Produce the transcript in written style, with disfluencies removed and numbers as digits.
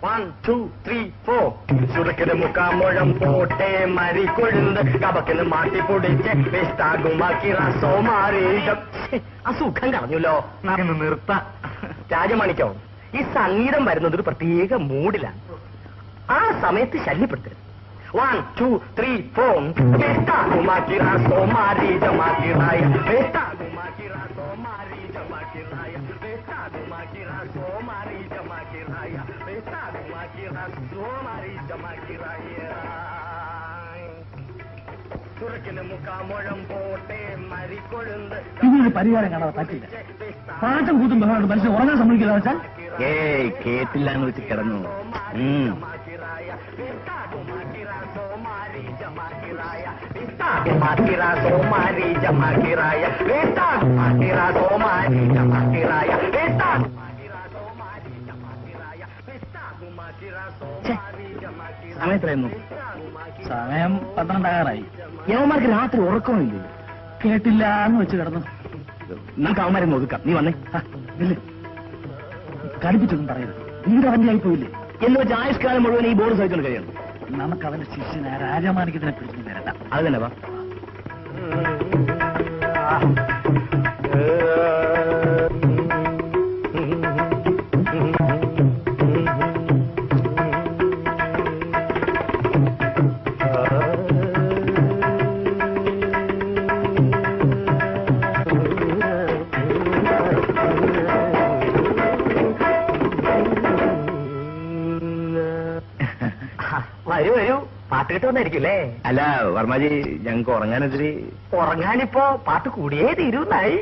1, 2, 3, 4 ചുരുക്കിന് മുക്കാമുഴം പോട്ടെ മരിക്കൊഴുന്ന് കബക്കിന് മാട്ടി പൊടിച്ച് വെസ്താകുമാക്കി റസോമാരീകം അസുഖം കളഞ്ഞല്ലോ. നിർത്താം. രാജമാണിക്കോ, ഈ സംഗീതം വരുന്നത് ഒരു പ്രത്യേക മൂഡിലാണ്. ആ സമയത്ത് ശല്യപ്പെടുത്തരുത്. 1, 2, 3, 4 വെസ്താകുമാക്കി റസോമാരീജമാക്കി റായ വെസ്താകുമാക്കി റസോമാരീജമാക്കി റായ വെസ്താകുമാക്കി റസോമാരീജമാക്കി റായ വെസ്താകുമാക്കി റസോമാരീജമാക്കി റായ ചുരുക്കിന് മുക്കാമുഴം പോട്ടെ മരിക്കൊഴുന്ന് ഇതിനൊരു പരിഹാരം കാണാതെ പറ്റില്ല. പാട്ടും കൂത്തും ബഹളം മനുഷ്യൻ ഉറങ്ങാൻ സമ്മതിക്കില്ല വെച്ചാൽ കേട്ടില്ല എന്ന് വെച്ച് കിടന്നു. സമയത്രയായിരുന്നു? സമയം 12 യവന്മാർക്ക് രാത്രി ഉറക്കമില്ലേ? കേട്ടില്ല എന്ന് വെച്ച് കിടന്നു. നമുക്ക് അവന്മാരെ ഒതുക്കാം. നീ വന്നേ. കടുപ്പിച്ചൊന്നും പറയരുത്. വീട് അവന്റെ ആയി പോയില്ലേ എന്ന് വെച്ച് ആയുഷ്കാലം മുഴുവൻ ഈ ബോർഡ് സഹിച്ചുകൊണ്ട് കഴിയണം. നമുക്ക് അവന്റെ ശിഷ്യനെ രാജമാണിക്കത്തിനെ പിടിച്ചു തരണ്ട. അത് തന്നെ വാ. വരൂ വരൂ, പാട്ട് കിട്ടുമെന്നായിരിക്കും. അല്ല വർമാജി, ഞങ്ങൾക്ക് ഉറങ്ങാനിപ്പോ പാട്ട് കൂടിയേ തീരുന്നായി.